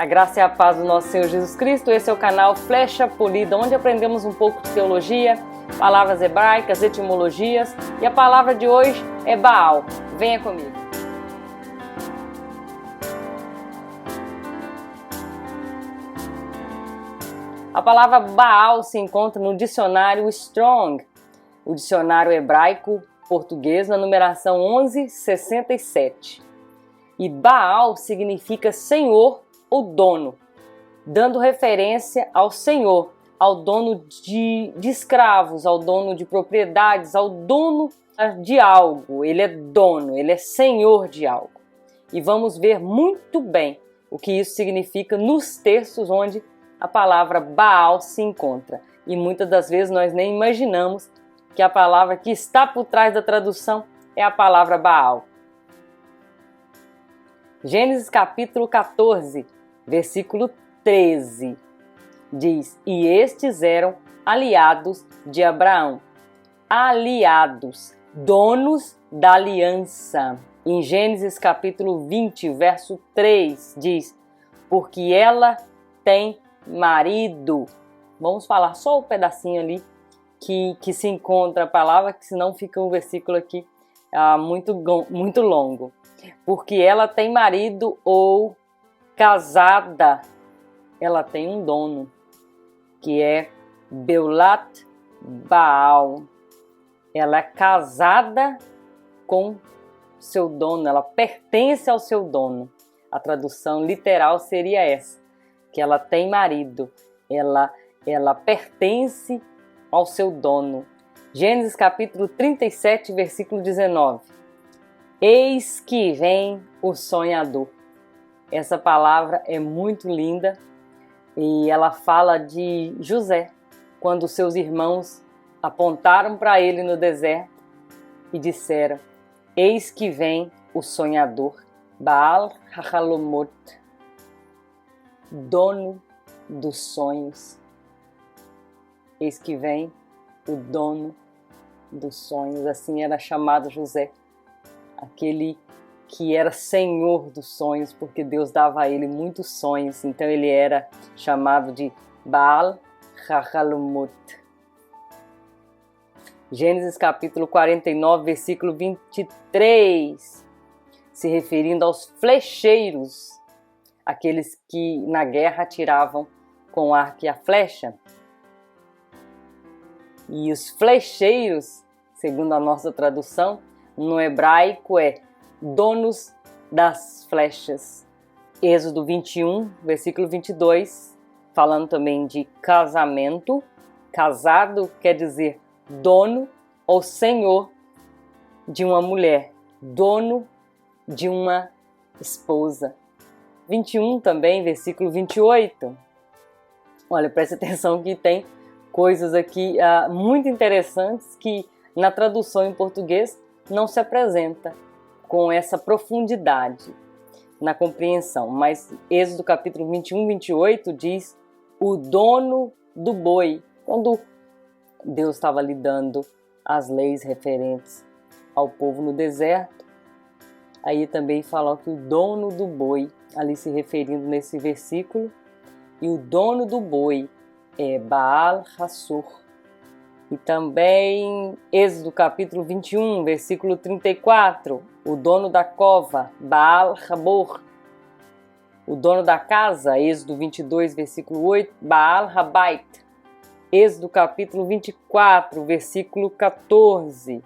A graça e a paz do nosso Senhor Jesus Cristo. Esse é o canal Flecha Polida, onde aprendemos um pouco de teologia, palavras hebraicas, etimologias, e a palavra de hoje é Baal. Venha comigo. A palavra Baal se encontra no dicionário Strong, o dicionário hebraico-português, na numeração 1167. E Baal significa Senhor ou dono, dando referência ao Senhor, ao dono de escravos, ao dono de propriedades, ao dono de algo. Ele é dono, ele é senhor de algo. E vamos ver muito bem o que isso significa nos textos onde a palavra Baal se encontra. E muitas das vezes nós nem imaginamos que a palavra que está por trás da tradução é a palavra Baal. Gênesis capítulo 14, versículo 13, diz: E estes eram aliados de Abraão. Aliados, donos da aliança. Em Gênesis capítulo 20, verso 3, diz: Porque ela tem marido. Vamos falar só o pedacinho ali que se encontra a palavra, que senão fica um versículo aqui muito longo. Porque ela tem marido ou casada, ela tem um dono, que é Beulat Baal. Ela é casada com seu dono, ela pertence ao seu dono. A tradução literal seria essa, que ela tem marido, ela pertence ao seu dono. Gênesis capítulo 37, versículo 19. Eis que vem o sonhador. Essa palavra é muito linda e ela fala de José, quando seus irmãos apontaram para ele no deserto e disseram: Eis que vem o sonhador, Baal HaChalomot, dono dos sonhos. Eis que vem o dono dos sonhos, assim era chamado José, aquele que era senhor dos sonhos, porque Deus dava a ele muitos sonhos, então ele era chamado de Baal HaChalomot. Gênesis capítulo 49, versículo 23, se referindo aos flecheiros, aqueles que na guerra atiravam com o arco e a flecha. E os flecheiros, segundo a nossa tradução, no hebraico é donos das flechas. Êxodo 21, versículo 22, falando também de casamento. Casado quer dizer dono ou senhor de uma mulher, dono de uma esposa. 21 também, versículo 28. Olha, preste atenção que tem coisas aqui muito interessantes que na tradução em português não se apresenta com essa profundidade na compreensão. Mas Êxodo capítulo 21, 28 diz o dono do boi. Quando Deus estava lhe dando as leis referentes ao povo no deserto, aí também fala que o dono do boi, ali se referindo nesse versículo, e o dono do boi é Baal Hassor. E também Êxodo capítulo 21, versículo 34, o dono da cova, Baal Habor. O dono da casa, Êxodo 22, versículo 8, Baal Habait. Êxodo capítulo 24, versículo 14.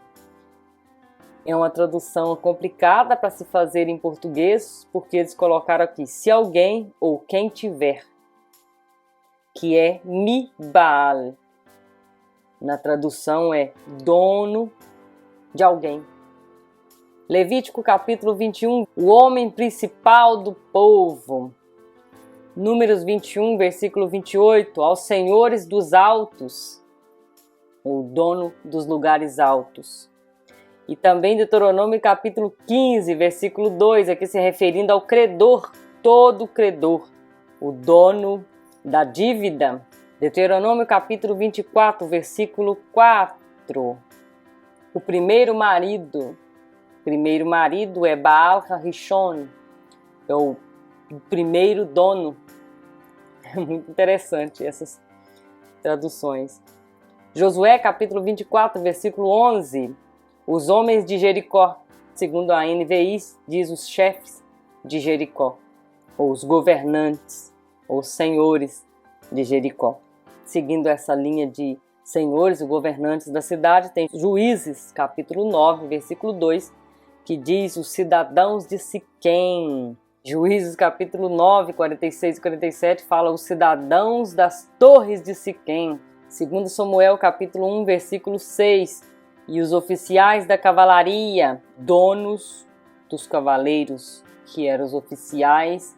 É uma tradução complicada para se fazer em português, porque eles colocaram aqui, se alguém ou quem tiver, que é Mi-Baal. Na tradução é dono de alguém. Levítico capítulo 21, o homem principal do povo. Números 21, versículo 28, aos senhores dos altos, o dono dos lugares altos. E também Deuteronômio capítulo 15, versículo 2, aqui se referindo ao credor, todo credor, o dono da dívida. Deuteronômio capítulo 24, versículo 4. O primeiro marido é Baal HaRishon, é o primeiro dono É muito interessante essas traduções. Josué capítulo 24, versículo 11. Os homens de Jericó, segundo a NVI, diz os chefes de Jericó, ou os governantes, ou os senhores de Jericó. Seguindo essa linha de senhores e governantes da cidade, tem Juízes capítulo 9, versículo 2, que diz os cidadãos de Siquém. Juízes capítulo 9, 46 e 47 fala os cidadãos das torres de Siquém. Segundo Samuel capítulo 1, versículo 6, e os oficiais da cavalaria, donos dos cavaleiros, que eram os oficiais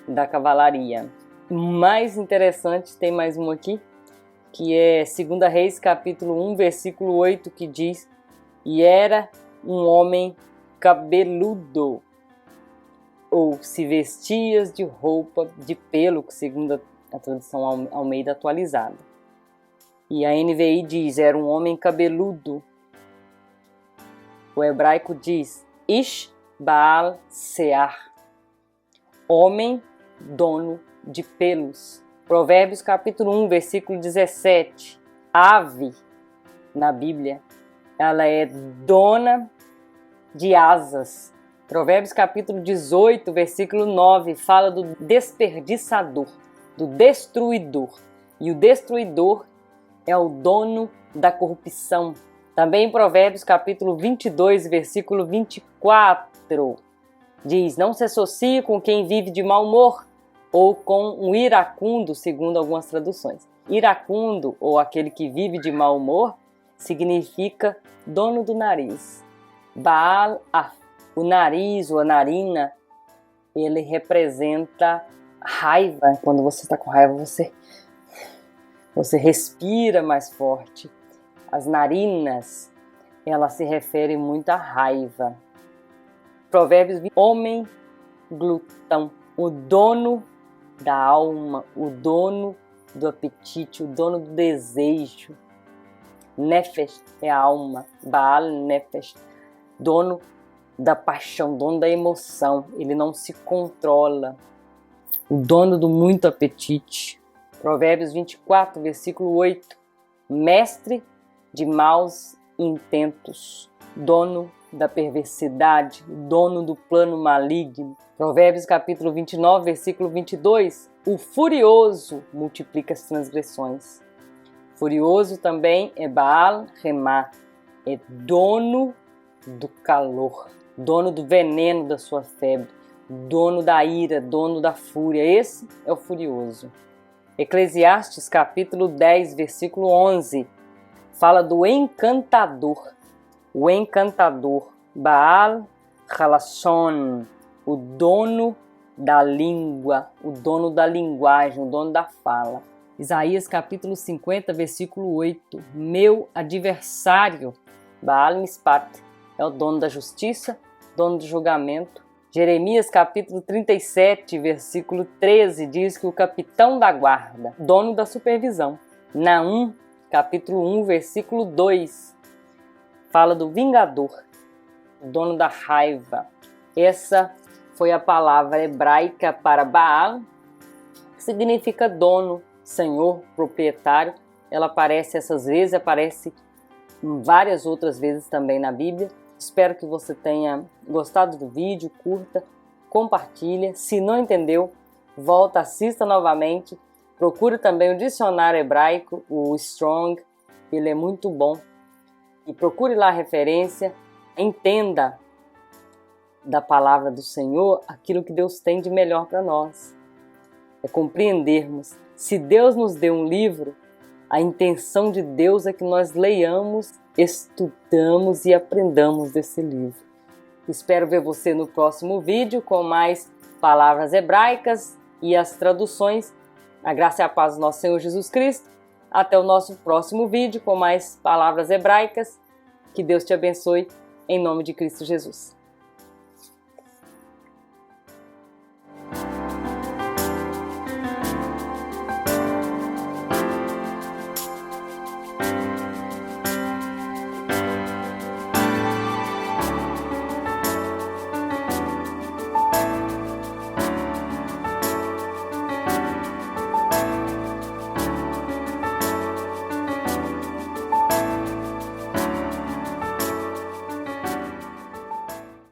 da cavalaria. Mais interessante, tem mais um aqui, que é 2 Reis capítulo 1, versículo 8, que diz: e era um homem cabeludo, ou se vestias de roupa de pelo, segundo a tradução Almeida atualizada. E a NVI diz: era um homem cabeludo. O hebraico diz: Ish Baal Sear, homem dono de pelos. Provérbios capítulo 1, versículo 17. Ave, na Bíblia, ela é dona de asas. Provérbios capítulo 18, versículo 9, fala do desperdiçador, do destruidor. E o destruidor é o dono da corrupção. Também em Provérbios capítulo 22, versículo 24, diz: não se associe com quem vive de mau humor, ou com um iracundo, segundo algumas traduções. Iracundo, ou aquele que vive de mau humor, significa dono do nariz. Baal, o nariz ou a narina, ele representa raiva. Quando você está com raiva, você respira mais forte. As narinas, elas se referem muito à raiva. Provérbios 20, homem glutão, o dono da alma, o dono do apetite, o dono do desejo. Nefesh é a alma, Baal Nefesh, dono da paixão, dono da emoção, ele não se controla, o dono do muito apetite. Provérbios 24, versículo 8, mestre de maus intentos, dono da perversidade, dono do plano maligno. Provérbios capítulo 29, versículo 22, o furioso multiplica as transgressões. Furioso também é Baal Remá, é dono do calor, dono do veneno da sua febre, dono da ira, dono da fúria. Esse é o furioso. Eclesiastes capítulo 10, versículo 11, fala do encantador. O encantador, Baal Halashon, o dono da língua, o dono da linguagem, o dono da fala. Isaías capítulo 50, versículo 8, meu adversário, Baal Mispat, é o dono da justiça, dono do julgamento. Jeremias capítulo 37, versículo 13, diz que o capitão da guarda, dono da supervisão. Naum capítulo 1, versículo 2, fala do vingador, dono da raiva. Essa foi a palavra hebraica para Baal, que significa dono, senhor, proprietário. Ela aparece essas vezes, aparece várias outras vezes também na Bíblia. Espero que você tenha gostado do vídeo, curta, compartilha. Se não entendeu, volta, assista novamente. Procure também o dicionário hebraico, o Strong, ele é muito bom. E procure lá a referência, entenda da palavra do Senhor aquilo que Deus tem de melhor para nós. É compreendermos. Se Deus nos deu um livro, a intenção de Deus é que nós leiamos, estudamos e aprendamos desse livro. Espero ver você no próximo vídeo com mais palavras hebraicas e as traduções. A graça e a paz do nosso Senhor Jesus Cristo. Até o nosso próximo vídeo com mais palavras hebraicas. Que Deus te abençoe em nome de Cristo Jesus.